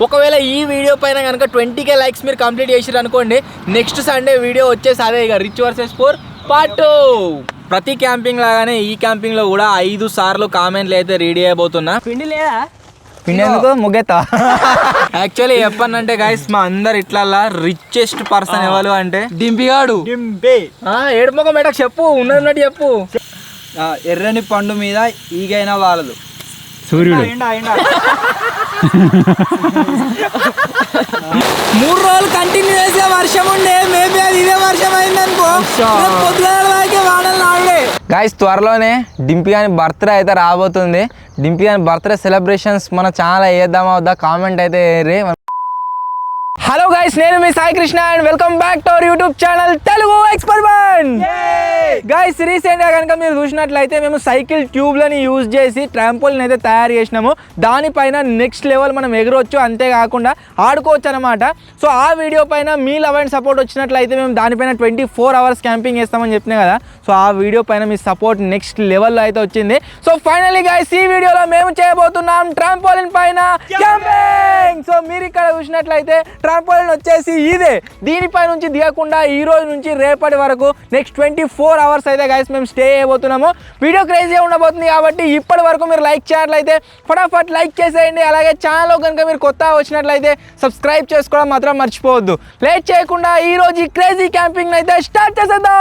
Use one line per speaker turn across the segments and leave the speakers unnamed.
ఒకవేళ ఈ వీడియో పైన కనుక 20K లైక్స్ మీరు కంప్లీట్ చేసిరు అనుకోండి, నెక్స్ట్ సండే వీడియో వచ్చేసి అదే ఇక రిచ్ వర్సెస్ పూర్ పార్ట్ 2. ప్రతి క్యాంపింగ్ లాగానే ఈ క్యాంపింగ్ లో కూడా 5 సార్లు కామెంట్లు అయితే రీడ్ చేయబోతున్నా.
పిండి లేదా
పిండేందుకు ముగ్గెత్తా. యాక్చువల్లీ చెప్పానంటే గైస్ మా అందరు ఇట్లా రిచెస్ట్ పర్సన్ ఎవరు అంటే
డింపిగాడు.
ఏడు మొక్క మేటకు చెప్పు, ఉన్నట్టు చెప్పు.
ఎర్రని పండు మీద ఈగైనా వాళ్ళదు
సూర్యుడు. 3 రోజులు కంటిన్యూ చేసే వర్షం ఉండే, మేబీ అది ఇదే వర్షం అయిందనుకో. గైస్ త్వరలోనే డింపీ గాని బర్త్డే అయితే రాబోతుంది. డింపీ గాని బర్త్డే సెలబ్రేషన్స్ మన ఛానల్ వేద్దామా వద్దా కామెంట్ అయితే వేయరి. హలో గైస్, నేను మీ Sai Krishna and welcome back to our YouTube channel Telugu experiment. Guys రీసెంట్గా కనుక మీరు చూసినట్లయితే మేము సైకిల్ ట్యూబ్లని యూజ్ చేసి ట్రాంపోలిన్ అయితే తయారు చేసినాము. దానిపైన నెక్స్ట్ లెవెల్ మనం ఎగరొచ్చు, అంతేకాకుండా ఆడుకోవచ్చు అనమాట. సో ఆ వీడియో పైన మీ లవ్ అండ్ సపోర్ట్ వచ్చినట్లయితే మేము దానిపైన 24 hours క్యాంపింగ్ చేస్తామని చెప్పినా కదా. సో ఆ వీడియో పైన మీ సపోర్ట్ నెక్స్ట్ లెవెల్లో అయితే వచ్చింది. సో ఫైనల్లీ గైస్ ఈ వీడియోలో మేము చేయబోతున్నాం ట్రాంపోలిన్ పైన క్యాంపింగ్. సో మీరు ఇక్కడ చూసినట్లయితే ట్రాంపోలిన్ వచ్చేసి ఇదే. దీనిపై నుంచి దిగకుండా ఈ రోజు నుంచి రేపటి వరకు నెక్స్ట్ 24 hours అయితే గైస్ మేము స్టే చేయబోతున్నాము. వీడియో క్రేజీగా ఉండబోతుంది కాబట్టి ఇప్పటి వరకు మీరు లైక్ చేయట్లయితే ఫటాఫట్ లైక్ చేసేయండి. అలాగే ఛానల్లో కనుక మీరు కొత్తగా వచ్చినట్లయితే సబ్స్క్రైబ్ చేసుకోవడం మాత్రం మర్చిపోవద్దు. లేట్ చేయకుండా ఈ రోజు ఈ క్రేజీ క్యాంపింగ్ అయితే స్టార్ట్ చేసేద్దాం.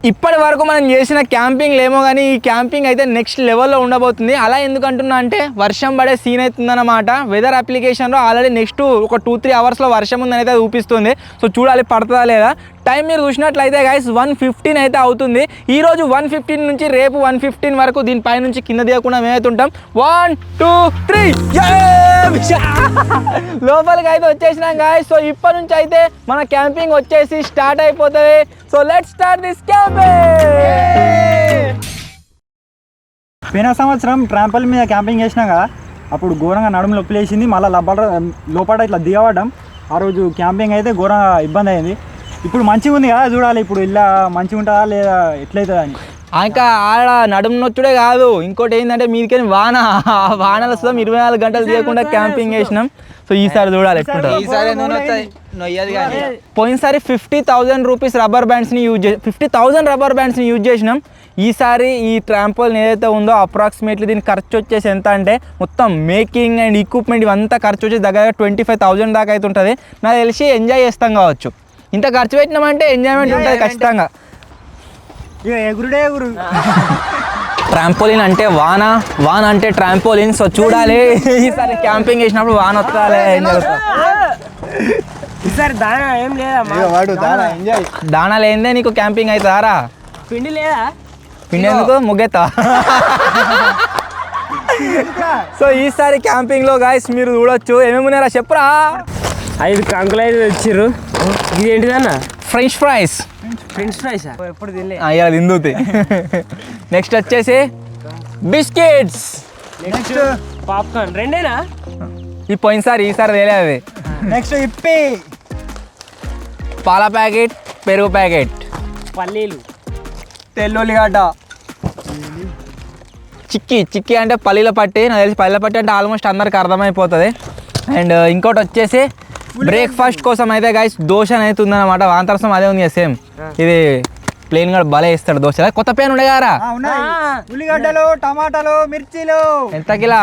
ఇప్పటి వరకు మనం చేసిన క్యాంపింగ్ ఏమో కానీ ఈ క్యాంపింగ్ అయితే నెక్స్ట్ లెవెల్లో ఉండబోతుంది. అలా ఎందుకంటున్నా అంటే వర్షం పడే సీన్ అవుతుందన్నమాట. వెదర్ అప్లికేషన్లో ఆల్రెడీ నెక్స్ట్ ఒక 2-3 hours వర్షం ఉందని అయితే చూపిస్తుంది. సో చూడాలి పడుతుందా లేదా. టైం మీరు చూసినట్లయితే గైస్ 1:15 అయితే అవుతుంది. ఈరోజు 1:15 నుంచి రేపు 1:15 వరకు దీనిపై నుంచి కింద దిగకుండా మేమైతే ఉంటాం. 1 2 3 లోపలికి అయితే వచ్చేసినాం గాయస్. సో ఇప్పటి నుంచి అయితే మన క్యాంపింగ్ వచ్చేసి స్టార్ట్ అయిపోతుంది. So let's start this camping.
పోయిన సంవత్సరం ట్రాంపోలిన్ మీద క్యాంపింగ్ చేసినాం కదా, అప్పుడు ఘోరంగా నడుము నొప్పి లేచింది. మళ్ళీ లోపల ఇట్లా దిగవడం ఆ రోజు క్యాంపింగ్ అయితే ఘోరంగా ఇబ్బంది అయింది. ఇప్పుడు మంచిగా ఉంది కదా, చూడాలి ఇప్పుడు ఇలా మంచిగా ఉంటుందా లేదా ఎట్లయితుందా అని.
ఇంకా ఆడ నడుము నొచ్చుడే కాదు, ఇంకోటి ఏంటంటే మీదికని వానలు వస్తాం. 24 గంటలు తీయకుండా క్యాంపింగ్ చేసినాం. సో ఈసారి చూడాలి పోయినసారి 50,000 రూపీస్ రబ్బర్ బ్యాండ్స్ని యూజ్ చేసి 50,000 రబ్బర్ బ్యాండ్స్ని యూజ్ చేసినాం. ఈసారి ఈ ట్రాంపోలిన్ ఏదైతే ఉందో అప్రాక్సిమేట్లీ దీని ఖర్చు వచ్చేసి ఎంత అంటే మొత్తం మేకింగ్ అండ్ ఎక్విప్మెంట్ ఇవంతా ఖర్చు వచ్చేసి దగ్గర 25,000 దాకా అయితే ఉంటుంది. నాకు తెలిసి ఎంజాయ్ చేస్తాం కావచ్చు. ఇంత ఖర్చు పెట్టినామంటే ఎంజాయ్మెంట్ ఉంటుంది ఖచ్చితంగా.
ఎగురుడే ఎగురు.
ట్రాంపోలిన్ అంటే వాన అంటే ట్రాంపోలిన్. సో చూడాలి ఈసారి క్యాంపింగ్ చేసినప్పుడు వాన వస్తాలే
ఈసారి దానా ఏం లేదా,
దానా లేదే నీకు క్యాంపింగ్ అవుతారా?
పిండి లేదా
పిండి ఎందుకు ముగ్గెత్తా. సో ఈసారి క్యాంపింగ్ లో గాయస్ మీరు చూడొచ్చు ఏమేమి ఉన్నారా చెప్పురా.
5 కంకులు అయితే తెచ్చిర్రు. ఇది ఏంటిదన్న?
French fries.
ఎప్పుడు తినలే.
ఇలా తిందుతి. నెక్స్ట్ వచ్చేసి బిస్కెట్స్.
Next
popcorn. రెండేనా?
ఈ పోయినసారి ఈసారి తేలే అవి.
నెక్స్ట్ ఇప్పి,
పాల ప్యాకెట్, పెరుగు ప్యాకెట్,
పల్లీలు,
తెల్లుల్లిగడ్డ,
చిక్కీ అంటే పల్లీల పట్టి. నాకు తెలిసి పల్లీల పట్టి అంటే ఆల్మోస్ట్ అందరికి అర్థమైపోతుంది. అండ్ ఇంకోటి వచ్చేసి బ్రేక్ఫాస్ట్ కోసం అయితే గైస్ దోశ అయితే ఉందన్నమాట. వాంతరసం అదే ఉంది సేమ్. ఇది ప్లేన్ గా భలే ఇస్తాడు దోశ. కొత్త ప్యాన్ ఉండే గారా,
ఉల్లిగడ్డలు, టమాటాలు, మిర్చీలు.
ఎంత కిలా?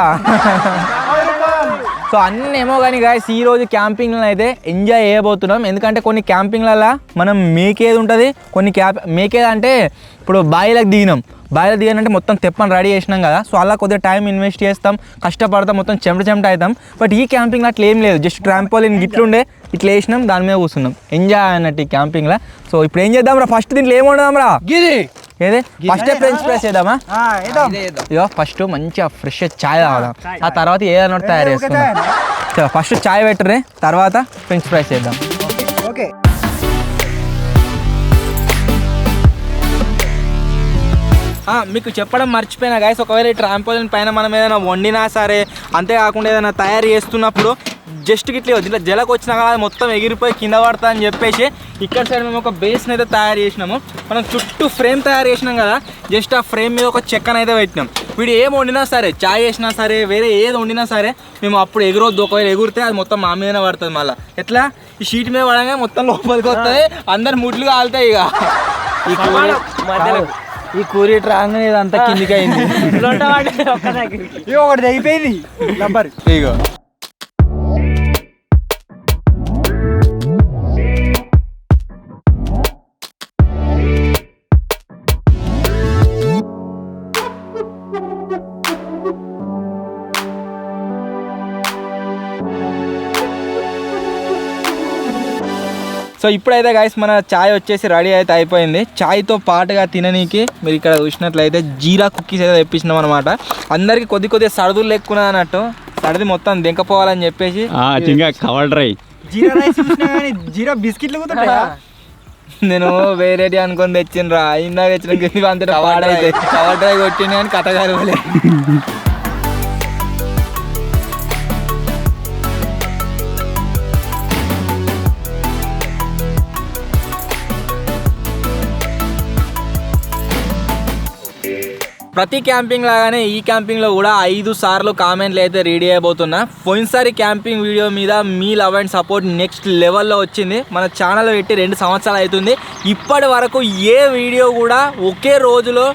సో అన్నీ ఏమో కానీ గాయస్ ఈ రోజు క్యాంపింగ్లో అయితే ఎంజాయ్ చేయబోతున్నాం. ఎందుకంటే కొన్ని క్యాంపింగ్లలో మనం మేకేది ఉంటుంది, కొన్ని మేకేది అంటే ఇప్పుడు బాయిలకు దిగానంటే మొత్తం తెప్పని రెడీ చేసినాం కదా. సో అలా కొద్దిగా టైం ఇన్వెస్ట్ చేస్తాం, కష్టపడతాం, మొత్తం చెమట అవుతాం. బట్ ఈ క్యాంపింగ్లో అట్లా ఏం లేదు. జస్ట్ ట్రాంపోలిన్ గిట్లుండే ఇట్లా వేసినాం, దాని మీద కూర్చున్నాం, ఎంజాయ్ అన్నట్టు ఈ క్యాంపింగ్లో. సో ఇప్పుడు ఏం చేద్దాం రా, ఫస్ట్ దీంట్లో ఏమి ఉండదాం రా. ఏదే ఫస్ట్ ఫ్రెంచ్ ఫ్రైస్ చేద్దామా? ఇదో ఫస్ట్ మంచిగా ఫ్రెష్ చాయ్ తాగుదాం, ఆ తర్వాత ఏదన్నా తయారు చేసుకుందాం. చలో ఫస్ట్ చాయ్ పెట్టరే, తర్వాత ఫ్రెంచ్ ఫ్రైస్ చేద్దాం.
ఓకే.
మీకు చెప్పడం మర్చిపోయినా గైస్, ఒకవేళ ఈ ట్రాంపోలిన్ పైన మనం ఏదైనా వండినా సరే, అంతేకాకుండా ఏదైనా తయారు చేస్తున్నప్పుడు జస్ట్ ఇట్లా దీంట్లో జలకు వచ్చినా కదా మొత్తం ఎగిరిపోయి కింద పడతా అని చెప్పేసి ఇక్కడ సైడ్ మేము ఒక బేస్ని అయితే తయారు చేసినాము. మనం చుట్టూ ఫ్రేమ్ తయారు చేసినాం కదా, జస్ట్ ఆ ఫ్రేమ్ మీద ఒక చెక్కనైతే పెట్టినాం. వీడు ఏం వండినా సరే, చాయ్ వేసినా సరే, వేరే ఏది వండినా సరే మేము అప్పుడు ఎగురొద్దు. ఒకవేళ ఎగురితే అది మొత్తం మా మీదనే పడుతుంది. మళ్ళీ ఎట్లా ఈ షీట్ మీద పడగా మొత్తం లోపలికి వస్తుంది, అందరు ముట్లు కాలుతాయి. ఇక
ఈ కూరి ట్రాంగ్ ఇదంతా కిందికి అయింది.
ఒకటి అయిపోయింది నంబర్.
ఇగో సో ఇప్పుడైతే గైస్ మన చాయ్ వచ్చేసి రెడీ అయితే అయిపోయింది. చాయ్తో పాటుగా తిననీకి మీరు ఇక్కడ చూసినట్లయితే జీరా కుక్కీస్ అయితే తెప్పించినాం అనమాట. అందరికి కొద్దిగా సరదులు ఎక్కువ అన్నట్టు, సరది మొత్తం దింకపోవాలని చెప్పేసి
కవర్ డ్రై
జీరా రైస్ జీరా బిస్కెట్లు కూడా
నేను వేరేటి అనుకొని తెచ్చిండ్రా. ఇందాక తెచ్చిన అంత పాడైతే కవర్ డ్రై కొట్టింది కానీ కథగాలి. ప్రతి క్యాంపింగ్ లాగానే ఈ క్యాంపింగ్లో కూడా 5 సార్లు కామెంట్లు అయితే రెడీ అయిపోతున్నా. పోయినసారి క్యాంపింగ్ వీడియో మీద మీ లవ్ అండ్ సపోర్ట్ నెక్స్ట్ లెవెల్లో వచ్చింది. మన ఛానల్ పెట్టి 2 సంవత్సరాలు అవుతుంది. ఇప్పటి వరకు ఏ వీడియో కూడా ఒకే రోజులో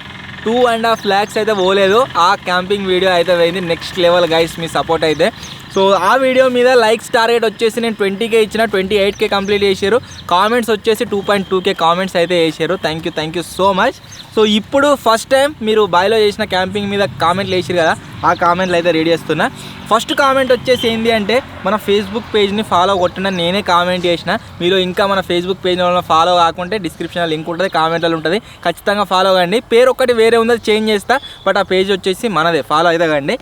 2.5 lakhs అయితే పోలేదు. ఆ క్యాంపింగ్ వీడియో అయితే పోయింది నెక్స్ట్ లెవెల్ గైస్, మీ సపోర్ట్ అయితే. సో ఆ వీడియో మీద లైక్స్ టార్గెట్ వచ్చేసి నేను 20K ఇచ్చిన, 28K కంప్లీట్ చేశారు. కామెంట్స్ వచ్చేసి 2.2K కామెంట్స్ అయితే వేసారు. Thank you so much. So ఇప్పుడు ఫస్ట్ టైం మీరు బాయ్లో చేసిన క్యాంపింగ్ మీద కామెంట్లు వేసారు కదా, ఆ కామెంట్లు అయితే రెడీ చేస్తున్నా. ఫస్ట్ కామెంట్ వచ్చేసి ఏంటి అంటే, మన ఫేస్బుక్ పేజ్ని ఫాలో కొట్టిన నేనే కామెంట్ చేసిన. మీరు ఇంకా మన ఫేస్బుక్ పేజ్ ఫాలో కాకుంటే డిస్క్రిప్షన్లో లింక్ ఉంటుంది, కామెంట్లో ఉంటుంది, ఖచ్చితంగా ఫాలో కండి. పేరు ఒక్కటి వేరే ఉంది, చేంజ్ చేస్తా, బట్ ఆ పేజ్ వచ్చేసి మనదే, ఫాలో అయితే కండి.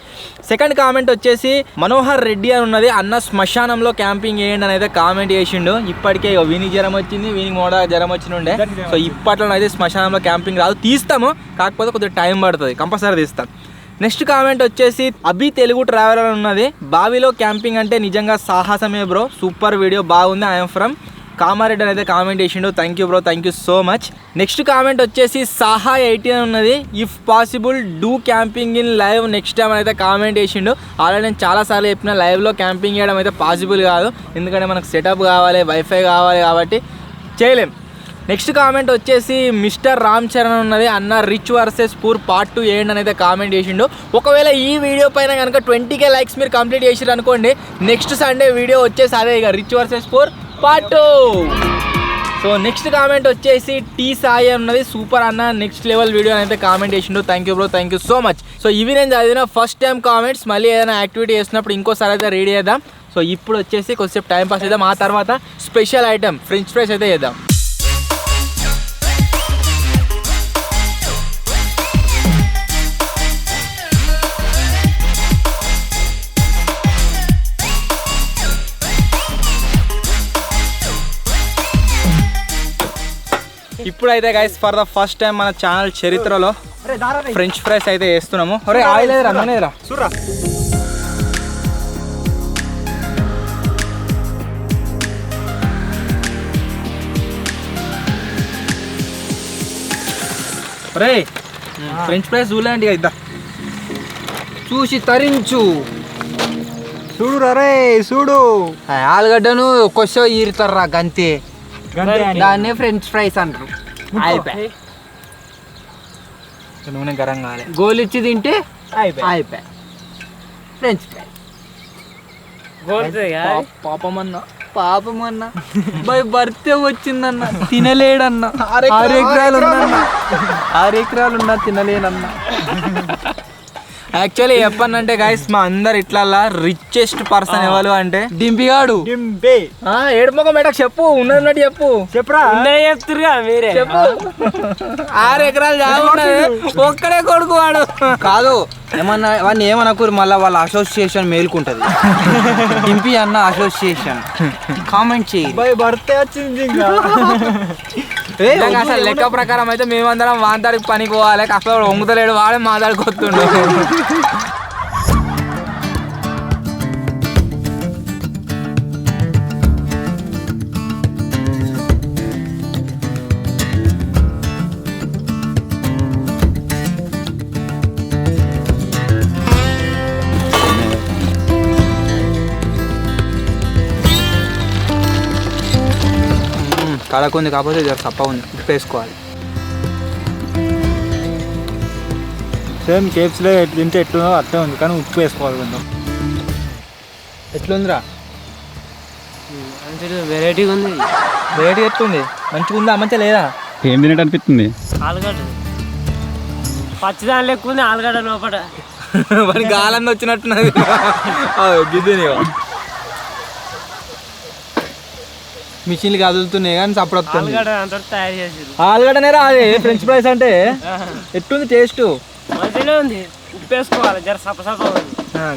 సెకండ్ కామెంట్ వచ్చేసి మనోహర్ రెడ్డి అని ఉన్నది, అన్న శ్మశానంలో క్యాంపింగ్ చేయండి అని అయితే కామెంట్ చేసిండు. ఇప్పటికే వీనికి జ్వరం వచ్చింది, వీనికి మోడా జ్వరం వచ్చినుండే. సో ఇప్పట్లో అయితే శ్మశానంలో క్యాంపింగ్ రాదు, తీస్తాము, కాకపోతే కొద్దిగా టైం పడుతుంది, కంపల్సరీ తీస్తాం. నెక్స్ట్ కామెంట్ వచ్చేసి అభి తెలుగు ట్రావెలర్ ఉన్నది, బావిలో క్యాంపింగ్ అంటే నిజంగా సాహసమే బ్రో, సూపర్ వీడియో బాగుంది, ఐఎమ్ ఫ్రమ్ కామారెడ్డి అయితే కామెంట్ చేసిండు. Thank you bro, thank you so much. Next comment వచ్చేసి సాహా 18 ఉన్నది, if possible do camping in live next time అయితే కామెంట్ చేసిండు. ఆల్రెడీ నేను చాలాసార్లు చెప్పిన లైవ్లో క్యాంపింగ్ చేయడం అయితే పాసిబుల్ కాదు, ఎందుకంటే మనకు సెటప్ కావాలి, వైఫై కావాలి, కాబట్టి చేయలేం. నెక్స్ట్ కామెంట్ వచ్చేసి మిస్టర్ రామ్ చరణ్ ఉన్నది, అన్న రిచ్ వర్సెస్ పూర్ పార్ట్ 2 వేయండి అని అయితే కామెంట్ చేసిండు. ఒకవేళ ఈ వీడియో పైన కనుక 20K లైక్స్ మీరు కంప్లీట్ చేసిరు అనుకోండి, నెక్స్ట్ సండే వీడియో వచ్చేసి అదే ఇక rich versus poor part 2. So next comment వచ్చేసి టీ సాయి ఉన్నది, సూపర్ అన్న నెక్స్ట్ లెవెల్ వీడియో అని అయితే కామెంట్ చేసిండు. Thank you bro, thank you so much. So ఇవి నేను చదివిన ఫస్ట్ టైం కామెంట్స్. మళ్ళీ ఏదైనా యాక్టివిటీ చేసినప్పుడు ఇంకోసారి అయితే రెడీ చేద్దాం. సో ఇప్పుడు వచ్చేసి కొద్దిసేపు టైం పాస్ చేద్దాం, ఆ తర్వాత స్పెషల్ ఐటమ్ ఫ్రెంచ్ ఫ్రైస్ అయితే చేద్దాం. ఇప్పుడైతే guys for the first time మన ఛానల్ చరిత్రలో ఫ్రెంచ్ ఫ్రైస్ అయితే వేస్తున్నాము. అరే ఆయిల్ లేదురా, నూనెరా చూడరా. రే ఫ్రెంచ్ ఫ్రైస్ చూడండి ఇద్దా, చూసి తరించు.
చూడు రే చూడు,
ఆలుగడ్డను కొస్సో ఈరుతారా గంతే, దాన్నే ఫ్రెంచ్ ఫ్రైస్ అంటారు. అయిపోయి నూనె గరం కావాలి, గోలిచ్చి తింటే అయిపోయి ఫ్రెంచ్ ఫ్రైస్. పాపమన్నా బై బర్త్డే వచ్చిందన్న, తినలేడన్నా, 6 ఎకరాలు ఉన్నా, 6 ఎకరాలు ఉన్నా తినలేనన్నా. యాక్చువల్లీ చెప్పానంటే గైస్, మా అందరు ఇట్లా రిచెస్ట్ పర్సన్ ఎవరు అంటే డింపిగాడు. ఏడుమొక మేటకు చెప్పు, ఉన్నది చెప్పు,
చెప్పురా,
చెప్తురుగా మీరే
చెప్పు. 6 ఎకరాలు జాగున్నది, ఒక్కడే కొడుకు వాడు.
కాదు ఏమన్నా వాడిని ఏమనకూరు, మళ్ళీ వాళ్ళ అసోసియేషన్ మేలుకుంటది. డింపి అన్న అసోసియేషన్ కామెంట్ చేయి.
బర్త్డే వచ్చింది
అసలు లెక్క ప్రకారం అయితే మేమందరం వాంతాడికి పనికి పోవాలి, కాకపోతే వంగుతలేడు, వాడే మాట్లాడుకొస్తుండే.
కడకు ఉంది కాకపోతే జర సప్ప ఉంది, ఉప్పు వేసుకోవాలి.
సేమ్ కేప్స్లో తింటే ఎట్లుందో అట్లే ఉంది, కానీ ఉప్పు వేసుకోవాలి కొంచెం.
ఎట్లుందిరా?
వెరైటీగా ఉంది.
రేట్ ఎట్లుంది? మంచిగా ఉందా మంచిగా లేదా?
ఏం తినట్టు అనిపిస్తుంది?
ఆలుగడ్డ పచ్చిదాని లెక్క ఉంది, ఆలుగడ్డ లోపల
వాడి గాలన్న వచ్చినట్టున్నది. గిద్దని మిషన్లు కదులుతున్నాయి కానీ సప్పుడు వస్తుంది.
ఆలుగడ్డ అంతా తయారు చేసి
ఆలుగడ్డనే రా అది ఫ్రెంచ్ ఫ్రైస్ అంటే. ఎట్లుంది టేస్ట్?
మంచిగానే ఉంది, ఉప్పు వేసుకోవాలి, జర సపసప ఉంది.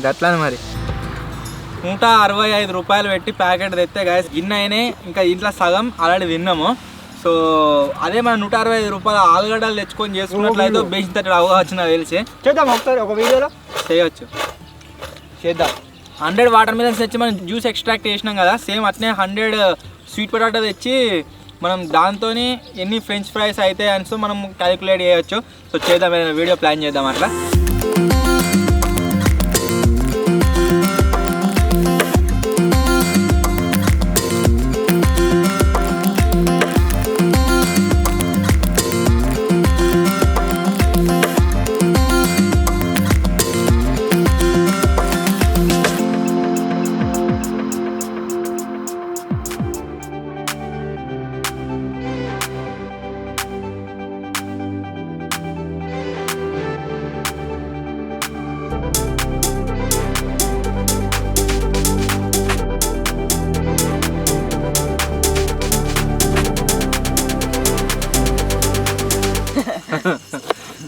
గట్లానే మరి. 165 రూపాయలు పెట్టి ప్యాకెట్ తెస్తే గాయస్ గిన్నె అయినాయి, ఇంకా ఇంట్లో సగం ఆల్రెడీ తిన్నాము. సో అదే మనం 165 రూపాయల ఆలుగడ్డలు తెచ్చుకొని చేసుకున్నట్లయితే బేసి తగ్గ అవగాహన నాకు తెలిసి
చేద్దాం ఒకసారి ఒక వీడియోలో
చేయొచ్చు. చేద్దాం. 100 వాటర్ మిలన్స్ తెచ్చి మనం జ్యూస్ ఎక్స్ట్రాక్ట్ చేసినాం కదా, సేమ్ అట్నే 100 స్వీట్ పొటాటో తెచ్చి మనం దాంతో ఎన్ని ఫ్రెంచ్ ఫ్రైస్ అయితే అని సో మనం క్యాలిక్యులేట్ చేయొచ్చు. సో చేద్దాం, వీడియో ప్లాన్ చేద్దాం అట్లా.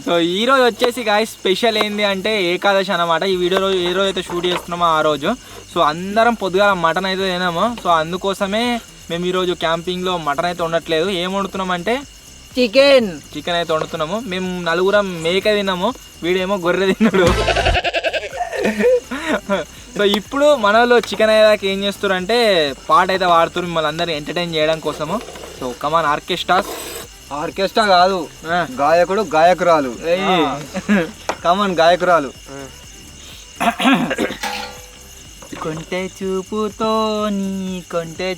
సో ఈరోజు వచ్చేసి గాయస్ స్పెషల్ ఏంది అంటే ఏకాదశి అన్నమాట. ఈ వీడియో రోజు ఏ రోజు అయితే షూట్ చేస్తున్నామో ఆ రోజు. సో అందరం పొద్దుగాల మటన్ అయితే తినాము. సో అందుకోసమే మేము ఈరోజు క్యాంపింగ్లో మటన్ అయితే వండట్లేదు. ఏం వండుతున్నామంటే చికెన్ అయితే వండుతున్నాము. మేము నలుగురం మేక తిన్నాము, వీడేమో గొర్రె తిన్నాడు. సో ఇప్పుడు మనలో చికెన్ అయ్యేదాకా ఏం చేస్తారంటే పాట అయితే వాడుతున్నారు మిమ్మల్ని అందరినీ ఎంటర్టైన్ చేయడం కోసము. సో కమాన్ ఆర్కెస్ట్రా కాదు, గాయకుడు గాయకురాలు. కమాన్ గాయకురాలు. కొంటె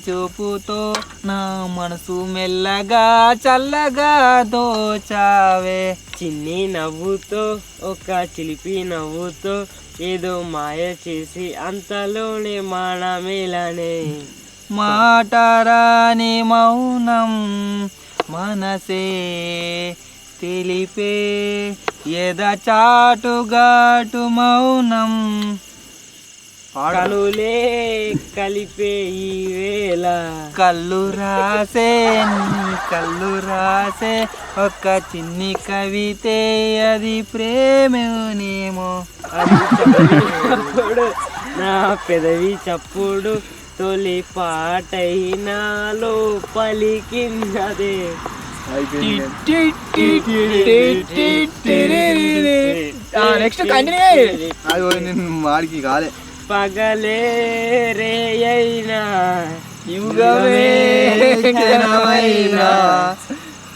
చూపుతో నా మనసు మెల్లగా చల్లగా దోచావే.
చిన్ని నవ్వుతో ఒక చిలిపి నవ్వుతో ఏదో మాయ చేసి అంతలోనే మానమేలానే.
మాటరాని మౌనం మనసే తెలిపే ఎద చాటుగాటు మౌనం.
కలులే కలిపే ఈ వేళ
కళ్ళు రాసే ఒక చిన్ని కవితే అది ప్రేమనేమో.
అది చప్పుడు నా పెదవి చప్పుడు తొలి పాటైనాలో పలికిందదే.
Next continue.
వాడికి కాలే.
పగలే రే అయినా
యుగమే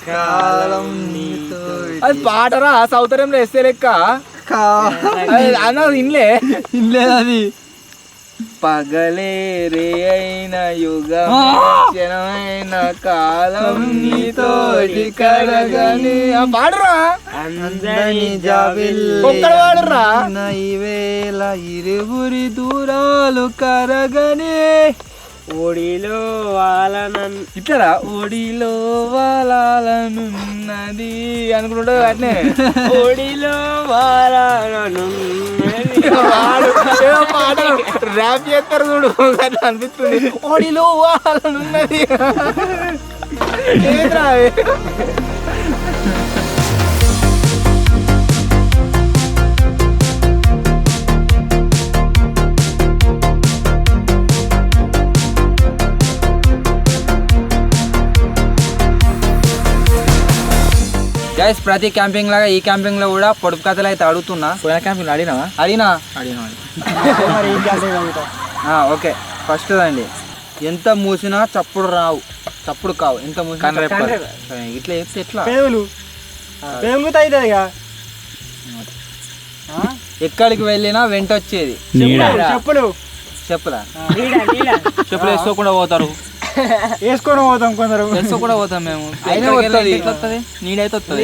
కాలం నీతో. అది పాటరా సౌతర్యంలో వేస్తే లెక్క అన్నది ఇన్లేదు అది. పగలే రే అయిన యుగమైన కాలం నీతోటి కరగని. పాడరా
అందరి
ఒక్కడ పాడరా. ఈవేళ ఇరువురి దూరాలు కరగని.
ఒడిలో వాలనన్
ఇట్లా ఒడిలో వాలాలనున్నది అనుకుంటా అట్నే.
ఒడిలో వాలననున్నది.
పాట ర్యాప్ చేస్తారు చూడు అట్లా అనిపిస్తుంది. ఒడిలో వాలాలనున్నది. గైస్ ప్రతి క్యాంపింగ్ లాగా ఈ క్యాంపింగ్ లో కూడా పొడుపు కథలు అయితే అడుగుతున్నా. పోయిన క్యాంపింగ్ అడిగినా ఓకే. ఫస్ట్ అండి, ఎంత మూసినా చప్పుడు కావు ఎంత మూసినా ఇట్లా చెప్తే ఎట్లా? ఎక్కడికి వెళ్ళినా వెంట వచ్చేది చెప్పులా. చెప్పులు వేసుకోకుండా పోతారు.
వేసుకొని పోతాం కొందరు.
తెలుసు కూడా పోతాం మేము.
అయినా వస్తది.
ఎట్లా వస్తుంది? నీడైతే వస్తుంది.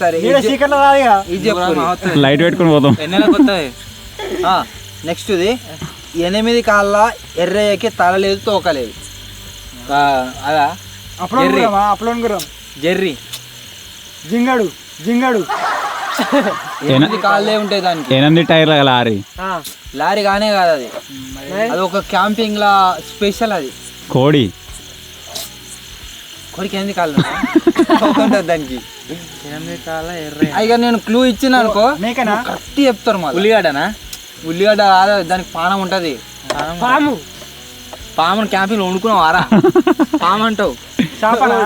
సరే
ఈడ చీకట్లో రాదుగా.
ఇది చెప్పు.
లైట్ పెట్టుకొని పోతాం.
ఎన్నెలకు వస్తుంది?
నెక్స్ట్ ఇది 8 కాళ్ళ ఎర్రయ్యకి తల లేదు తోక లేదు.
అదా
అప్లోన్ గుర్రం, అప్లోన్ గుర్రం.
జెర్రీ
జింగడు జింగడు
8 కాళ్ళే ఉంటాయి దానికి.
8 టైర్ల లారీ.
లారీ కానే కాదు అది. అది ఒక క్యాంపింగ్ లా స్పెషల్. అది
కోడి.
కొడికి 8 కాళ్ళు ఉంటుంది దానికి.
8 కాళ్ళ ఎర్ర.
ఇక నేను క్లూ ఇచ్చిన అనుకో
మేకనా?
కరెక్ట్ చెప్తారు మళ్ళీ.
ఉల్లిగడ్డనా?
ఉల్లిగడ్డ కాదు, దానికి పానం ఉంటది.
పామును క్యాంపింగ్ వండుకున్నావు ఆరా? పాము అంటావు.
చేపనా?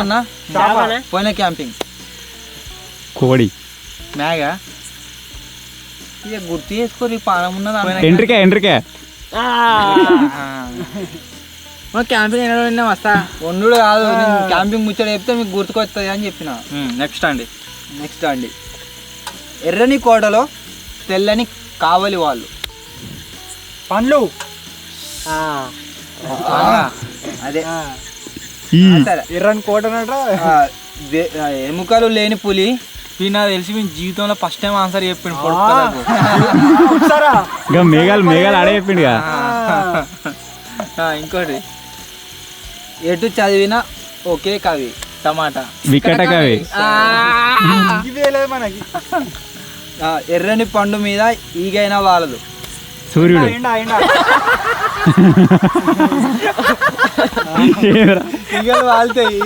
అన్న పోయిన క్యాంపింగ్
కోడి.
మేగా
ఇక గుర్తు చేసుకోరు. ఈ పానం ఉన్నది.
ఎంట్రికే.
మనం క్యాంపింగ్ అయినా వస్తా.
వండుడు కాదు, నేను క్యాంపింగ్ ముచ్చట చెప్తే మీకు గుర్తుకొస్తుంది అని చెప్పిన.
నెక్స్ట్ అండి.
నెక్స్ట్ అండి, ఎర్రని కోటలో తెల్లని కావలి వాళ్ళు.
పండ్లు.
అదే
ఈ
సరే.
ఎర్రని కోటనట.
ఎముకలు లేని పులి.
ఇది నాకు తెలిసి మీ జీవితంలో ఫస్ట్ టైం ఆన్సర్ చెప్పిండు
ఆ.
పొడుపు.
ఒకసారా?
ఇంకా మేఘాలు ఆడే చెప్పిండు కదా.
ఇంకోటి
ఎటు చదివిన ఒకే కవి.
టమాటా.
వికట కవి.
ఇవే లేదు మనకి.
ఎర్రని పండు మీద ఈగైనా వాళ్ళదు.
సూర్యుడు.
ఎండా ఎండా.
ఈగలు వాళ్తాయి.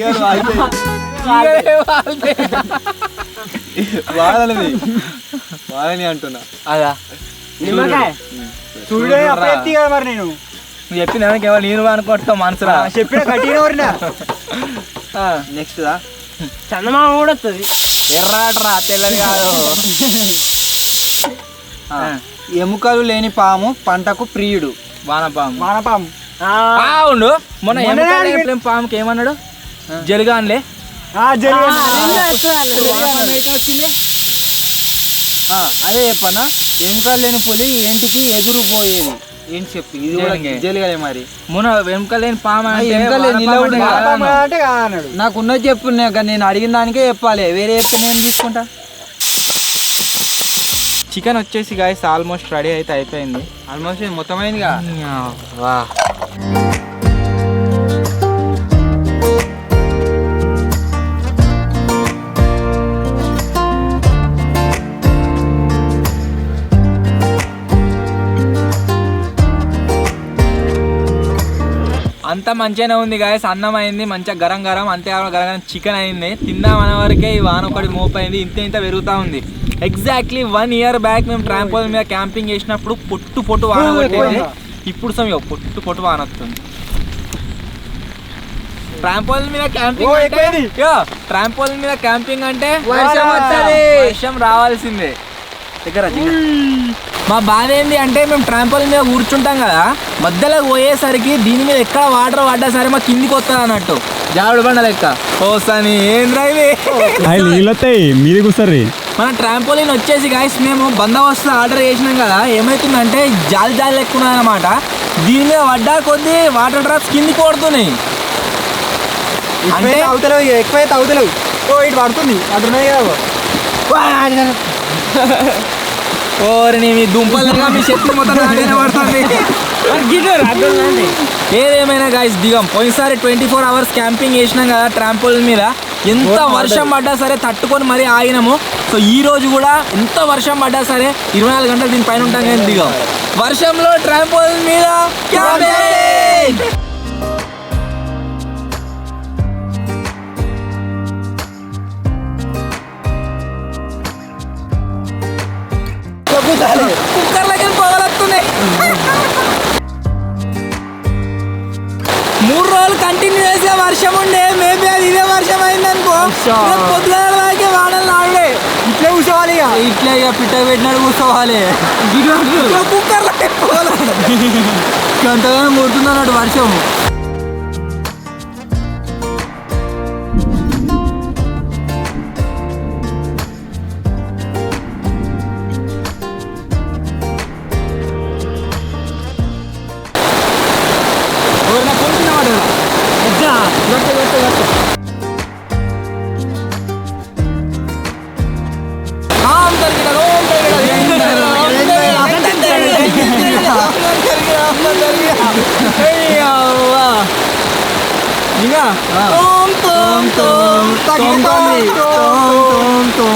వాళ్ళని వాళ్ళని అంటున్నా.
అదా
సూర్యుడే అప్పుడు ఎత్తి కదా మరి నేను
నువ్వు చెప్పిన కేవలం నేను అనుకుంటావు మనసురా.
చెప్పిన కట్టిన ఎవరినా.
నెక్స్ట్
చందమామ కూడా వస్తుంది.
ఎర్రాట్రా తెల్లది కాదు.
ఎముకలు లేని పాము పంటకు ప్రియుడు.
వానపాము.
మానపాము.
ఉండు మొన్న ఎముకలు పాముకి ఏమన్నాడు? జలుగాన్లే.
అదే చెప్పన్నా, ఎముకలు లేని పులి ఏంటికి ఎదురు పోయేది. ఏంటి చెప్పి ఇది కూడా జలగలే మరి.
మొన్న ఎముకలు లేని పాము
అంటే కాదన్నాడు.
నాకు ఉన్నది చెప్పు, నేను అడిగిన దానికే చెప్పాలి. వేరే చెప్తే నేను తీసుకుంటా.
చికెన్ వచ్చేసి గాయస్ ఆల్మోస్ట్ రెడీ అయితే అయిపోయింది.
ఆల్మోస్ట్ మొత్తం అయిందిగా.
వా అంతా మంచిగానే ఉంది గాయస్. అన్నం అయింది మంచిగా గరం గరం. అంతే గరం చికెన్ అయింది. తిందామనే వరకే ఈ వాన ఒకటి మోపైంది. ఇంత పెరుగుతూ ఉంది. ఎగ్జాక్ట్లీ 1 year బ్యాక్ మేము ట్రాంపోలిన్ మీద క్యాంపింగ్ చేసినప్పుడు పొట్టు వాన కొట్టేది. ఇప్పుడు సమయం పొట్టు వాన వస్తుంది. ట్రాంపోలిన్ మీద క్యాంపింగ్ అంటే వర్షం రావాల్సిందే. దగ్గర మా బాధ ఏంది అంటే మేము ట్రాంపోలిన్ మీద కూర్చుంటాం కదా, మధ్యలో పోయేసరికి దీని మీద ఎక్కడ వాటర్ పడ్డా సరే మా కిందికి వస్తుంది అన్నట్టు. జారుడు బండ లెక్క ఓసాని ఏంద్రా ఇవి.
నీళ్ళు వస్తాయి మీది కూర్చోర్రి.
మన ట్రాంపోలిన్ వచ్చేసి గాయస్ మేము బందోబస్తు ఆర్డర్ చేసినాం కదా, ఏమవుతుందంటే జాలి లెక్క ఉన్నదన్నమాట. దీని మీద పడ్డా కొద్దీ వాటర్ డ్రాప్స్ కిందికి కొడుతున్నాయి. అంటే
అవుతలేవు, ఎక్కువైతే అవుతలేవు. ఇటు పడుతుంది అటున్నాయి కదా.
ఓరిని మీ దుంపలుగా మీ శక్తి మొత్తం పడుతుంది. ఏదేమైనా గాయస్ దిగం. పోయినసారి 24 hours క్యాంపింగ్ చేసినాం కదా ట్రాంపోలిన్ మీద. ఎంత వర్షం పడ్డా సరే తట్టుకొని మరీ ఆగినాము. సో ఈ రోజు కూడా ఎంత వర్షం పడ్డా సరే 24 గంటలు దీని పైన ఉంటాం కానీ దిగం. వర్షంలో ట్రాంపోలిన్ మీద క్యాంపింగ్. కుక్కర్లకి పొగలొస్తున్నాయి. 3 రోజులు కంటిన్యూ చేసే వర్షం ఉండే. మేబీ అది ఇదే వర్షం అయిందనుకో, పొద్దుగాలకే వాడలు ఆడే
ఇట్లే కూర్చోవాలి.
ఇట్లా ఇక పిట్ట పెట్టినాడు కూర్చోవాలి. కుక్కర్లకి అంతగానో కొడుతుంది అన్నట్టు వర్షం.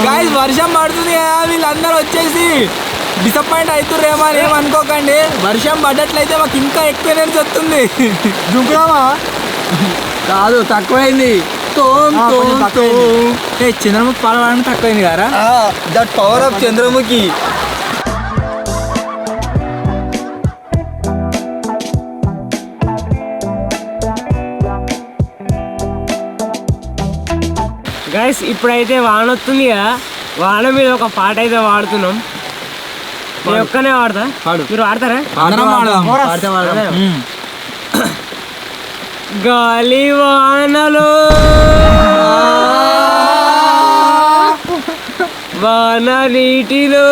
గైస్ వర్షం పడుతుంది కదా, వీళ్ళందరూ వచ్చేసి డిసప్పాయింట్ అవుతుర్రేమో అని ఏమనుకోకండి. వర్షం పడ్డట్లయితే మాకు ఇంకా ఎక్కువ ఎనర్జీ వస్తుంది.
దుంకురామా
కాదు తక్కువైంది.
చంద్రముఖి పాడవాలని తక్కువైంది కదా.
That power of Chandramukhi.
Guys ఇప్పుడైతే వాన వస్తుంది కదా, వాన మీద ఒక పాట అయితే వాడుతున్నాం. నేను ఒక్కనే వాడతా, మీరు వాడతారా? గాలి వానలో వాన నీటిలో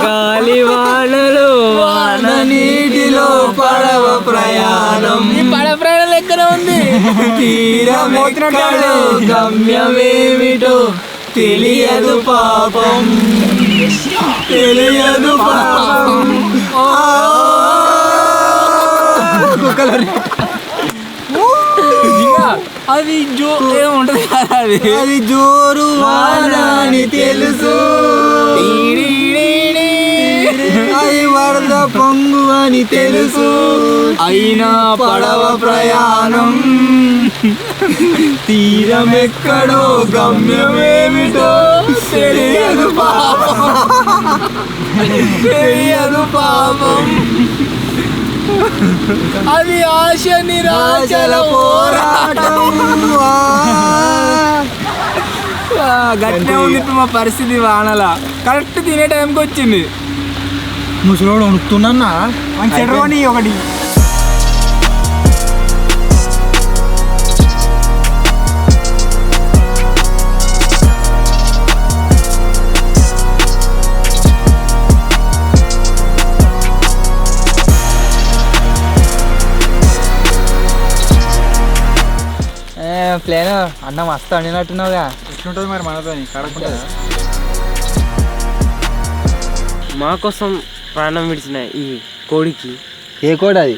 గాలి వానలో వాన నీటిలో
పడవ ప్రయాణం.
పడవ ప్రయాణం ఎక్కడ ఉంది?
తీరమెక్కడో గమ్యమేమిటో తెలియదు పాపం, తెలియదు పాపం.
అది జో ఏముంటది కదా,
అది జోరు వాన అని తెలుసు, అది వరద పొంగు అని తెలుసు, అయినా పడవ ప్రయాణం. తీరమెక్కడో గమ్యమేమిటో తెలియదు పాపం, తెలియదు పాపం.
అది ఆశ నిరాశల
పోరాటం.
గట్టిగా ఉంది ఇప్పుడు మా పరిస్థితి వానలా. కరెక్ట్ తినే టైంకి వచ్చింది.
ముసలోడు ఉడుకుతున్నా
చెడవని ఒకటి.
ప్లేన్ అన్న మస్తు వండినట్టున్నావుగా.
ఎట్లుంటుంది మరి మనతో కడకుండా?
మా కోసం ప్రాణం విడిచిన ఈ కోడికి
ఏ కోడి అది?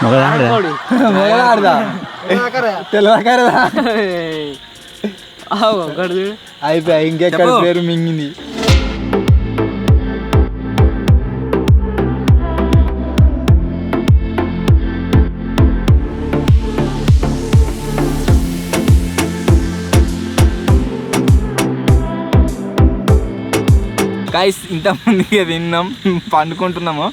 మొగలాడదా? తెలవకరదా? అయిపోయా, ఇంకెక్కడ పేరు మింగింది.
గైస్ ఇంతమందికి తిన్నాం, పండుకుంటున్నాము.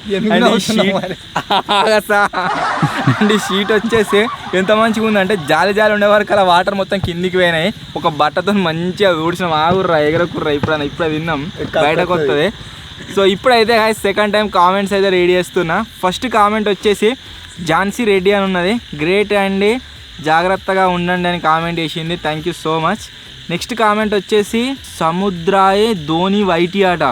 అండ్ షీట్ వచ్చేసి ఎంత మంచిగా ఉందంటే జాలి జాలి ఉండే వరకు అలా వాటర్ మొత్తం కిందికి పోయినాయి. ఒక బట్టతో మంచిగా ఊడ్చినాం. ఆగుర్రా ఎగరకుర్రా ఇప్పుడు తిన్నాం, బయటకు వస్తుంది. సో ఇప్పుడైతే గైస్ సెకండ్ టైం కామెంట్స్ అయితే రెడీ చేస్తున్నా. ఫస్ట్ కామెంట్ వచ్చేసి ఝాన్సీ రెడ్డి అని ఉన్నది. గ్రేట్ అండి, జాగ్రత్తగా ఉండండి అని కామెంట్ చేసింది. Thank you so much. Next comment వచ్చేసి సముద్రాయే ధోని వైటి ఆట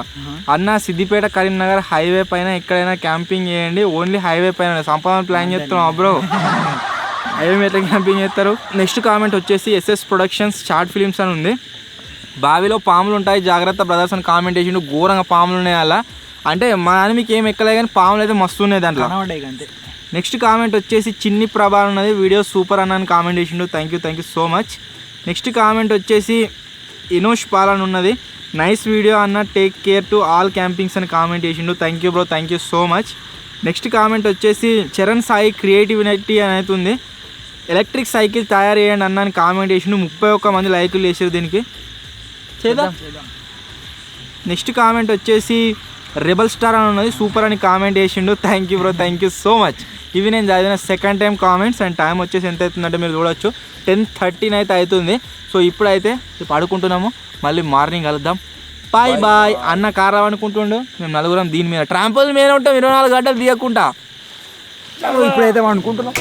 అన్న, సిద్దిపేట కరీంనగర్ హైవే పైన ఎక్కడైనా క్యాంపింగ్ చేయండి. ఓన్లీ హైవే పైన సంపాదన ప్లాన్ చేస్తున్నాం బ్రో, హైవే మీద ఎట్లా క్యాంపింగ్ చేస్తారు. నెక్స్ట్ కామెంట్ వచ్చేసి ఎస్ఎస్ ప్రొడక్షన్స్ షార్ట్ ఫిలిమ్స్ అని ఉంది. బావిలో పాములు ఉంటాయి జాగ్రత్త బ్రదర్స్ అని కామెంట్ చేసిండు. ఘోరంగా పాములు ఉన్నాయి అలా అంటే మా అని మీకు ఏం ఎక్కలే కానీ పాములు అయితే మస్తు ఉన్నాయి దాంట్లో. నెక్స్ట్ కామెంట్ వచ్చేసి చిన్ని ప్రభా ఉన్నది, వీడియో సూపర్ అన్న అని కామెంట్ చేసిండు. Thank you so much. Next comment వచ్చేసి ఇనోష్ పాలన్ ఉన్నది. నైస్ వీడియో అన్న, take care to all campings అని కామెంట్ చేసిండు. Thank you bro, thank you so much. Next comment వచ్చేసి చరణ్ సాయి క్రియేటివిటీ అని అవుతుంది. ఎలక్ట్రిక్ సైకిల్ తయారు చేయండి అన్న అని కామెంట్ చేసిండు. 31 మంది లైకులు చేసారు దీనికి, చేద్దాం. నెక్స్ట్ కామెంట్ వచ్చేసి రెబల్ స్టార్ అని ఉన్నది, సూపర్ అని కామెంట్ చేసిండు. Thank you bro, thank you so much. ఇవి నేను చదివిన second time comments. And time వచ్చేసి ఎంత అవుతుందంటే మీరు చూడొచ్చు 10:13 అయితే అవుతుంది. సో ఇప్పుడైతే పడుకుంటున్నాము, మళ్ళీ మార్నింగ్ కలుద్దాం. Bye bye. అన్న కార్ అనుకుంటుండు, మేము నలుగురం దీని మీద ట్రాంపోల్ మీద ఉంటాం 24 గంటలు తీయకుండా.
ఇప్పుడైతే అనుకుంటున్నాం.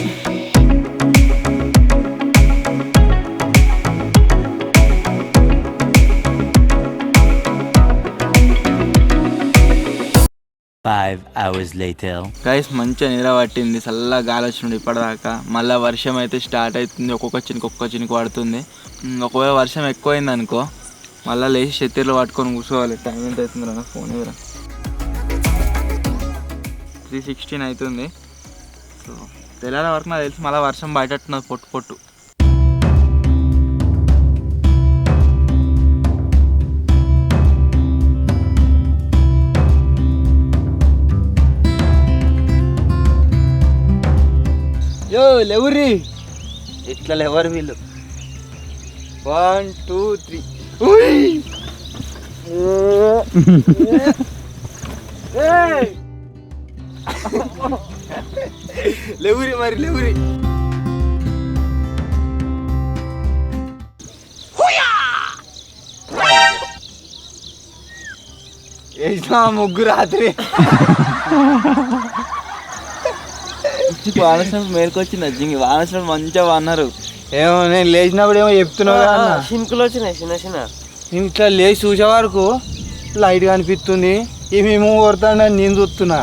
గైస్ మంచిగా నిద్ర పట్టింది, చల్లగా గాలి వచ్చింది ఇప్పటిదాకా. మళ్ళీ వర్షం అయితే స్టార్ట్ అవుతుంది, ఒక్కొక్క చినుకు పడుతుంది. ఒకవేళ వర్షం ఎక్కువైంది అనుకో మళ్ళీ లేచి చెత్తీర్లు పట్టుకొని కూర్చోవాలి. టైం ఎంత అవుతుంది రా ఫోన్ ఎదురా 3:16 అవుతుంది. సో తెల్లారి వరకు నాకు తెలిసి మళ్ళీ వర్షం బయటట్టున్నది పొట్టు పొట్టు.
యో లేవురి ఇట్లా లేవరు వీళ్ళు. 1 2 3 లేవురి మరి లేవురి. వేసినా ముగ్గు రాత్రి వానసం మేలుకొచ్చింది అజ్జింగి. వానసం మంచిగా అన్నారు. ఏమో నేను లేచినప్పుడు ఏమో చెప్తున్నావు కదా,
చినుకులు వచ్చినాయి చిన్న చిన్న.
నేను ఇట్లా లేచి చూసే వరకు లైట్గా అనిపిస్తుంది. ఏమేమో కొడతాడని నేను చూస్తున్నా.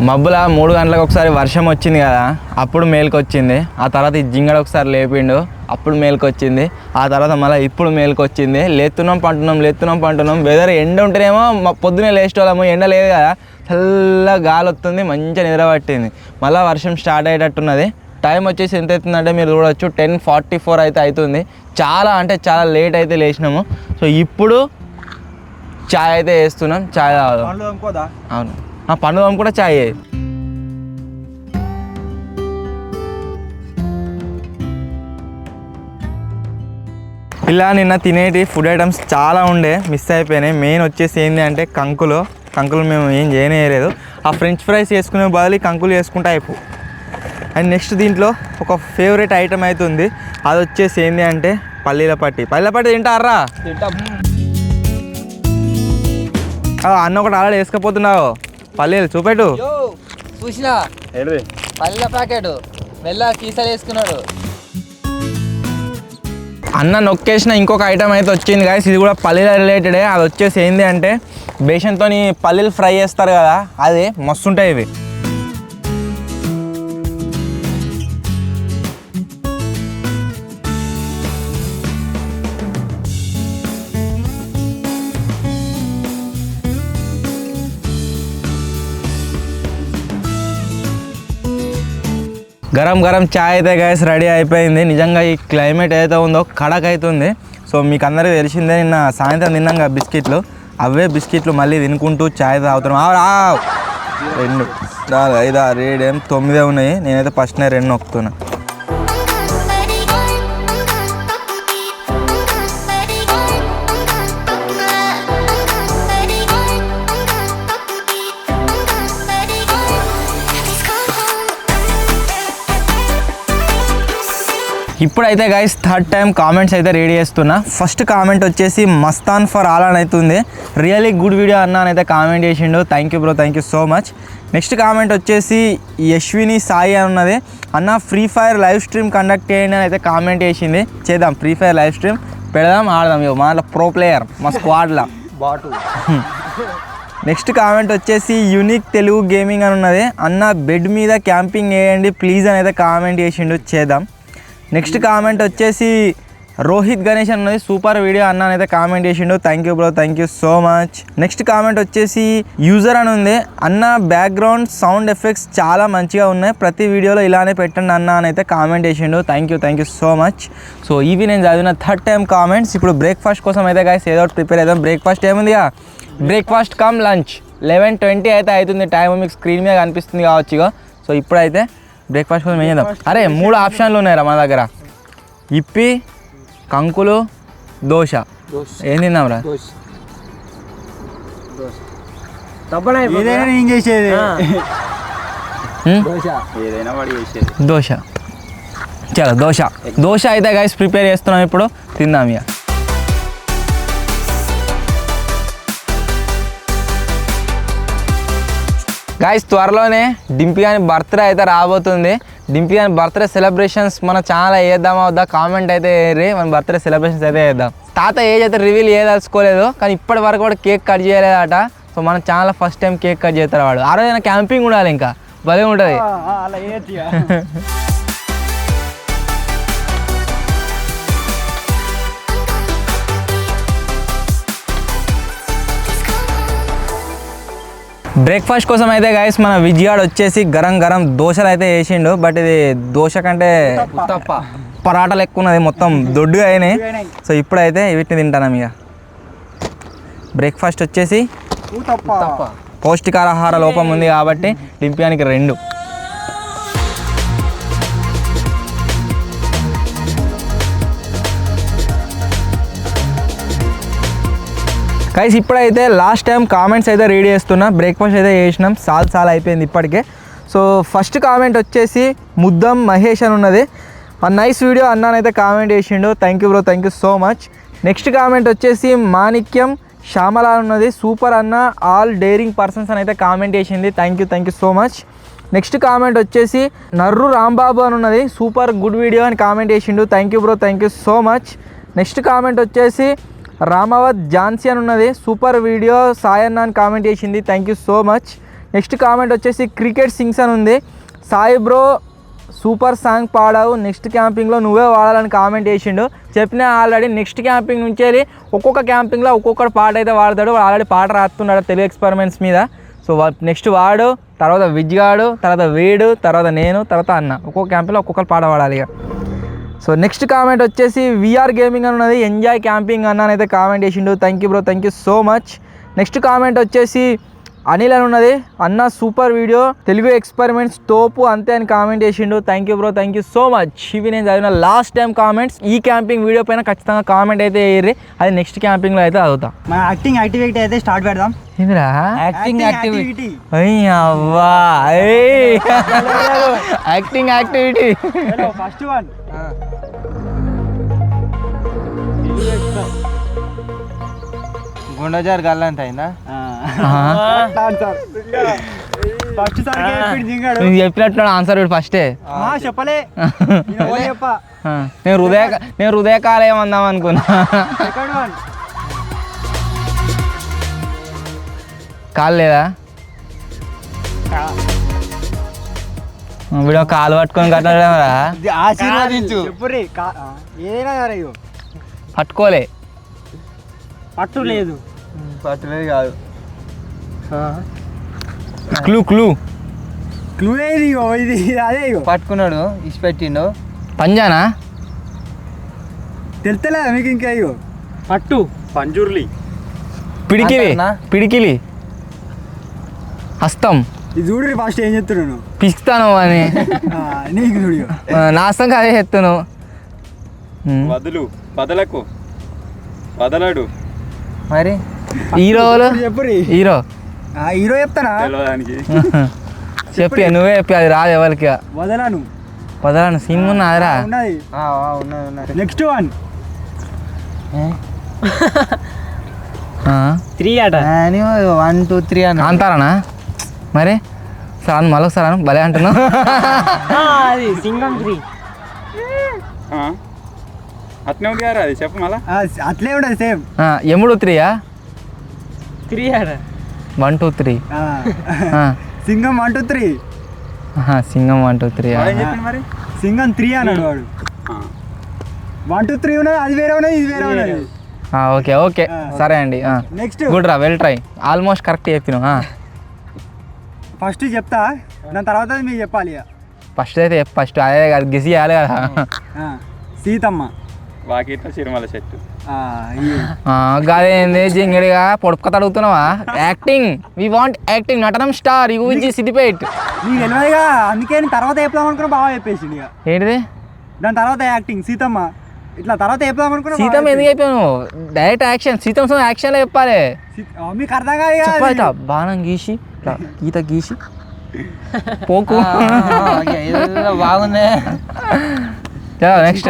మబ్బుల 3 గంటలకు ఒకసారి వర్షం వచ్చింది కదా, అప్పుడు మేలుకొచ్చింది. ఆ తర్వాత ఈ జింగడ ఒకసారి లేపిండు, అప్పుడు మేలుకొచ్చింది. ఆ తర్వాత మళ్ళీ ఇప్పుడు మేలుకొచ్చింది. లేతున్నాం పంటున్నాం. వెదర్ ఎండ ఉంటేనేమో పొద్దునే లేచేవాళ్ళము, ఎండ లేదు కదా, చల్లగా గాలి వస్తుంది, మంచిగా నిద్ర పట్టింది. మళ్ళీ వర్షం స్టార్ట్ అయ్యేటట్టున్నది. టైం వచ్చేసి ఎంత అవుతుందంటే మీరు చూడవచ్చు 10:44 అయితే అవుతుంది. చాలా అంటే చాలా లేట్ అయితే లేచినాము. సో ఇప్పుడు చాయ్ అయితే వేస్తున్నాం. చాయ్ తాగుదాం. అవును, పండుగ కూడా చాయ్. ఇలా నిన్న తినేటి ఫుడ్ ఐటమ్స్ చాలా ఉండే, మిస్ అయిపోయినాయి. మెయిన్ వచ్చేసి ఏంటి అంటే కంకులు మేము ఏం చేయలేదు. ఆ ఫ్రెంచ్ ఫ్రైస్ చేసుకునే బదులు కంకులు చేసుకుంటే అయిపో. అండ్ నెక్స్ట్ దీంట్లో ఒక ఫేవరెట్ ఐటమ్ అయితే ఉంది, అది వచ్చేసి ఏంటి అంటే పల్లీల పట్టి తింటారా? అన్న ఒకటి ఆల్రెడీ వేసుకపోతున్నావు. పల్లీలు చూపెట్టు.
చూసినా పల్లె ప్యాకెట్ మెల్ల కీసలు వేసుకున్నాడు.
అన్న నొక్కేసిన ఇంకొక ఐటమ్ అయితే వచ్చింది గాయస్, ఇది కూడా పల్లీల రిలేటెడే. అది వచ్చేసి ఏంటి అంటే బేసన్తో పల్లీలు ఫ్రై చేస్తారు కదా, అది మస్తు ఉంటాయి ఇవి. గరం చాయ్ అయితే గాయస్ రెడీ అయిపోయింది. నిజంగా ఈ క్లైమేట్ ఏదైతే ఉందో కడక్ అవుతుంది. సో మీకు అందరికీ తెలిసిందే, నిన్న సాయంత్రం తిన్నాం బిస్కెట్లు, అవే బిస్కెట్లు మళ్ళీ తినుకుంటూ చాయ్ తాగుతున్నాం. 2 4 5 6 7 8 9 ఉన్నాయి. నేనైతే ఫస్ట్ 2 నొక్కుతున్నా. ఇప్పుడైతే గైస్ థర్డ్ టైం కామెంట్స్ అయితే రెడీ చేస్తున్నా. ఫస్ట్ కామెంట్ వచ్చేసి మస్తాన్ ఫర్ ఆల్ అని అవుతుంది. రియలీ గుడ్ వీడియో అన్న అని అయితే కామెంట్ చేసిండు. Thank you bro, thank you so much. Next comment వచ్చేసి యశ్విని సాయి అని ఉన్నది. అన్న free fire live stream conduct చేయండి అని అయితే కామెంట్ చేసింది. చేద్దాం, ఫ్రీ ఫైర్ లైవ్ స్ట్రీమ్ పెడదాం, ఆడదాం. ఇవ్వ మన ప్రో ప్లేయర్ మా స్క్వాడ్లా బాటు. నెక్స్ట్ కామెంట్ వచ్చేసి యూనిక్ తెలుగు గేమింగ్ అని ఉన్నది. అన్న బెడ్ మీద క్యాంపింగ్ వేయండి ప్లీజ్ అని అయితే కామెంట్ చేసిండు. చేద్దాం. నెక్స్ట్ కామెంట్ వచ్చేసి రోహిత్ గణేష్ అన్నది. సూపర్ వీడియో అన్న అయితే కామెంట్ చేసిండు. Thank you bro, thank you so much. Next comment వచ్చేసి యూజర్ అని ఉంది. అన్న బ్యాక్గ్రౌండ్ సౌండ్ ఎఫెక్ట్స్ చాలా మంచిగా ఉన్నాయి, ప్రతి వీడియోలో ఇలానే పెట్టండి అన్న అని అయితే కామెంట్ చేసిండు. Thank you so much. So ఇవి నేను చదివిన థర్డ్ టైం కామెంట్స్. ఇప్పుడు బ్రేక్ఫాస్ట్ కోసం అయితే గైస్ ఏదో ఒకటి ప్రిపేర్ అవుతాం. బ్రేక్ఫాస్ట్ ఏముందిగా, బ్రేక్ఫాస్ట్ కమ్ లంచ్. 11:20 అయితే అవుతుంది టైం, మీకు స్క్రీన్ మీద కనిపిస్తుంది కావచ్చు ఇక. సో ఇప్పుడైతే బ్రేక్ఫాస్ట్ కోసం ఏం చేద్దాం. అరే 3 ఆప్షన్లు ఉన్నాయిరా మన దగ్గర, ఇప్పి, కంకులు, దోశ. ఏం తిందాంరా?
ఏదైనా ఏం చేసేది,
దోశ. చలో దోశ అయితే గైస్ ప్రిపేర్ చేస్తున్నాం, ఇప్పుడు తిందాం ఇక. గాయస్ త్వరలోనే డింపీ గాని బర్త్డే అయితే రాబోతుంది. డింపీ గాని బర్త్డే సెలబ్రేషన్స్ మన ఛానల్ వేద్దామా వద్దా కామెంట్ అయితే వేయరి. మన బర్త్డే సెలబ్రేషన్స్ అయితే వేద్దాం. తాత ఏజ్ అయితే రివీల్ చేయదలుచుకోలేదు, కానీ ఇప్పటి వరకు కూడా కేక్ కట్ చేయలేదట. సో మన channel first time cake cut చేస్తారు వాడు. ఆ రోజైనా క్యాంపింగ్ ఉండాలి, ఇంకా భలే ఉంటుంది. బ్రేక్ఫాస్ట్ కోసం అయితే గైస్ మన విజయాడ్ వచ్చేసి గరం గరం దోశలు అయితే వేసిండు. బట్ ఇది దోశ కంటే పరాటలు ఎక్కువ ఉన్నది, మొత్తం దొడ్డుగా అయినాయి. సో ఇప్పుడైతే వీటిని తింటాను ఇక. బ్రేక్ఫాస్ట్ వచ్చేసి పౌష్టికాహార లోపం ఉంది కాబట్టి డింపియానికి 2. గైస్ ఇప్పుడైతే లాస్ట్ టైం కామెంట్స్ అయితే రీడ్ చేస్తున్నా. బ్రేక్ఫాస్ట్ అయితే చేసినాం, చాలా అయిపోయింది ఇప్పటికే. సో ఫస్ట్ కామెంట్ వచ్చేసి ముద్దం మహేష్ అని ఉన్నది. నైస్ వీడియో అన్నానైతే కామెంట్ చేసిండు. Thank you bro, thank you so much. Next comment వచ్చేసి మాణిక్యం శ్యామల ఉన్నది. సూపర్ అన్న, ఆల్ డేరింగ్ పర్సన్స్ అని అయితే కామెంట్ చేసింది. Thank you so much. Next comment వచ్చేసి నర్రు రాంబాబు అని ఉన్నది. సూపర్ గుడ్ వీడియో అని కామెంట్ చేసిండు. Thank you bro, thank you so much. Next comment వచ్చేసి రామావత్ ఝాన్సీ అని ఉన్నది. సూపర్ వీడియో సాయన్న అని కామెంట్ చేసింది. Thank you so much. Next comment వచ్చేసి క్రికెట్ సింగ్స్ అని ఉంది. సాయి బ్రో సూపర్ సాంగ్ పాడావు, నెక్స్ట్ క్యాంపింగ్లో నువ్వే వాడాలని కామెంట్ చేసిండు. చెప్పినా ఆల్రెడీ నెక్స్ట్ క్యాంపింగ్ నుంచి వెళ్ళి ఒక్కొక్క క్యాంపింగ్లో ఒక్కొక్కటి పాట అయితే వాడతాడు. ఆల్రెడీ పాట రాస్తున్నాడు తెలుగు ఎక్స్పెరిమెంట్స్ మీద. సో నెక్స్ట్ వాడు, తర్వాత విజ్గాడు, తర్వాత వీడు, తర్వాత నేను, తర్వాత అన్న. ఒక్కొక్క క్యాంపింగ్లో ఒక్కొక్కరు పాట పాడాలి ఇక. సో నెక్స్ట్ కామెంట్ వచ్చేసి విఆర్ గేమింగ్ అని ఉన్నది. ఎంజాయ్ క్యాంపింగ్ అన్న అయితే కామెంట్ చేసిండు. Thank you bro, thank you so much. Next comment వచ్చేసి అనిల్ అని ఉన్నది. అన్న సూపర్ వీడియో, తెలుగు ఎక్స్పెరిమెంట్స్ తోపు అంతే అని కామెంట్ చేసిండు. Thank you bro, thank you so much. ఇవి నేను చదివిన లాస్ట్ టైం కామెంట్స్. ఈ క్యాంపింగ్ వీడియో పైన ఖచ్చితంగా కామెంట్ అయితే వేయర్రి, అది నెక్స్ట్ క్యాంపింగ్లో అయితే చదువుతా.
మన యాక్టింగ్ యాక్టివిటీ అయితే స్టార్ట్ పెడదాం.
ఏందిరా
యాక్టింగ్ యాక్టివిటీ
అవ్వా యాక్టింగ్ యాక్టివిటీ.
ఫస్ట్ వన్
గుండజార్ గల్లంత అయిందా?
ఫస్ట్ సారి జింగాడు
నువ్వు చెప్పినట్టు ఆన్సర్ ఫస్టే
చెప్పలే. చెప్ప
నేను హృదయకాలయం అందాం అనుకున్నా.
సెకండ్ వన్
కాలు లేదా వీడియో కాలు పట్టుకొని కట్టరా
ఆశీర్వదించు.
చెప్పుర్రి ఏదైనా సరే ఇగో
పట్టుకోలే,
పట్టు లేదు.
పట్టలేదు కాదు,
క్లూ
క్లూ ఏది ఇగో, ఇది అదే ఇగో
పట్టుకున్నాడు, ఇసి పెట్టిండు.
పంజానా
తెలుస్తలేదా మీకు ఇంకా? ఇగో
పట్టు
పంజుర్లి,
పిడికిలి హస్తం.
ఇది చూడు ఫస్ట్ ఏం చెప్తున్నాను,
పిస్తాను అని
నీకు చూడు
నాస్తం అదే చెప్తాను.
వదలడు
మరి
హీరోలు
చెప్పుర్రి.
హీరో
హీరో చెప్తానా?
చెప్పి నువ్వే చెప్పి, అది రాదు ఎవరికి.
వదలను
వదలను సినిమా ఉన్నదిరా.
ఉన్నది.
ఉన్నది.
నెక్స్ట్ వన్
3 అట.
1 2 3 అని
కాంతారానా మరి? సార్ అను మళ్ళొకసారి అను, భలే అంటున్నావు.
అది సింగం 3.
అట్నే ఉంది కదా అది, చెప్పు మళ్ళా.
అట్లే ఉండదు సేమ్.
ఎముడు 3యా?
3 అట.
1 2 3.
సింగం 1 2 3.
సింగం 1 2 3.
వాడు ఏం చెప్పిండు మరి?
సింగం 3 అన్నాడు వాడు. 1 2 3 ఉన్నది, అది వేరే ఉన్నది, ఇది వేరే ఉన్నది.
ఓకే సరే అండి.
నెక్స్ట్
గుడ్ రా, వెల్ ట్రై, ఆల్మోస్ట్ కరెక్ట్ చెప్పినావు.
ఫస్ట్ చెప్తా, దాని తర్వాత మీకు చెప్పాలి.
ఫస్ట్ అయితే ఫస్ట్ అదే కదా గెస్ చేయాలి కదా.
సీతమ్మ
వాకిట్లో చిరుమల చెట్టు.
గదేంది జింగిడిగా పొడుపుకత అడుగుతున్నావా? యాక్టింగ్, వి వాంట్ యాక్టింగ్, నటనం స్టార్ యూజీ సిద్దిపేట్.
నీకు తెలియదుగా, అందుకే నేను తర్వాత చెప్దాం అనుకున్నా, బాగా చెప్పేసింది. ఇక
ఏంటిది
దాని తర్వాత యాక్టింగ్ సీతమ్మ, ఇట్లా తర్వాత చెప్దాం అనుకున్నా.
సీతమ్మ ఎందుకు చెప్పాను? డైరెక్ట్ యాక్షన్, సీతమ్మ యాక్షన్లో చెప్పాలి.
మీకు అర్థం కాదు
చెప్పాలి, బాణం గీసి ఇట్లా గీత గీసి పోకు.
బాగుంది.
నెక్స్ట్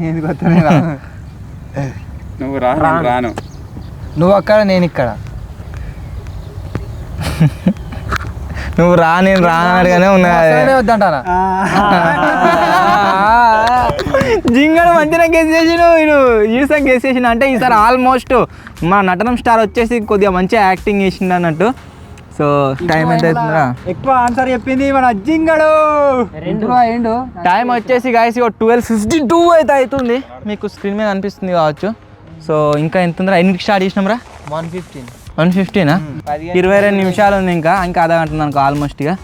నేను కొత్త
నువ్వు రాను.
నువ్వు అక్కడ, నేను ఇక్కడ.
నువ్వు రా, నేను రానగానే ఉన్నా.
వద్దంటారా?
జింగడు మంచిగా గెస్ చేసిన, నేను ఈసారి గెస్ చేసిన. అంటే ఈసారి ఆల్మోస్ట్ మా నటనం స్టార్ వచ్చేసి కొద్దిగా మంచిగా యాక్టింగ్ చేసిండు అన్నట్టు. సో టైం ఎంత అవుతుందా?
ఎక్కువ ఆన్సర్ చెప్పింది మన జింగడు.
టైం వచ్చేసి గాయస్ 12:52 అయితే అవుతుంది. మీకు స్క్రీన్ మీద అనిపిస్తుంది కావచ్చు. సో ఇంకా ఎంత ఉందిరా? ఎన్నింటికి స్టార్ట్ చేసినాం రా?
1:15.
150నా 22 నిమిషాలు ఉంది ఇంకా అర్ధ గంట ఉంది అనుకో ఆల్మోస్ట్గా.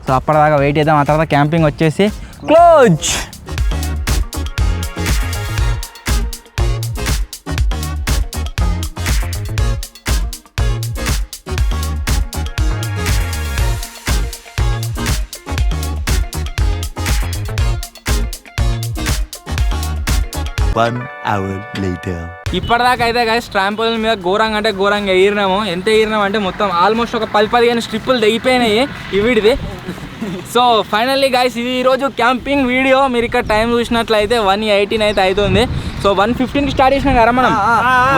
సో అప్పటిదాకా వెయిట్ చేద్దాం. ఆ తర్వాత క్యాంపింగ్ వచ్చేసి క్లోజ్.
ఇప్పటిదాకా అయితే గైస్ ట్రాంపోలిన్ మీద ఘోరంగా అంటే ఘోరంగా ఎగిరినాము. ఎంత ఎగిరినాము అంటే మొత్తం ఆల్మోస్ట్ ఒక 10-15 స్ట్రిప్పులు తెగిపోయినాయి ఈ వీడిది. సో ఫైనల్లీ గైస్ ఇది ఈరోజు క్యాంపింగ్ వీడియో. మీరు ఇక్కడ టైం చూసినట్లయితే 1:18 అయితే అవుతుంది. సో 1:15కి స్టార్ట్ చేసినాం కదా మనం,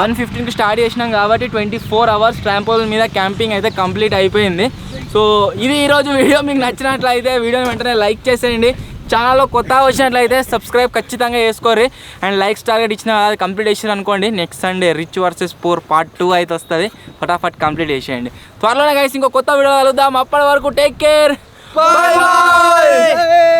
1:15కి స్టార్ట్ చేసినాం కాబట్టి 24 అవర్స్ ట్రాంపోలిన్ మీద క్యాంపింగ్ అయితే కంప్లీట్ అయిపోయింది. సో ఇది ఈరోజు వీడియో. మీకు నచ్చినట్లయితే వీడియోని వెంటనే లైక్ చేసేయండి. ఛానల్లో కొత్తగా వచ్చినట్లయితే సబ్స్క్రైబ్ ఖచ్చితంగా చేసుకోరు. అండ్ లైక్స్ టార్గెట్ ఇచ్చిన అది కంప్లీట్ చేసారు అనుకోండి, next Sunday rich versus poor part 2 అయితే వస్తుంది. ఫటాఫట్ కంప్లీట్ చేసేయండి. త్వరలోనే గైస్ ఇంకో కొత్త వీడియో కలుద్దాం. అప్పటి వరకు టేక్ కేర్, బాయ్ బాయ్.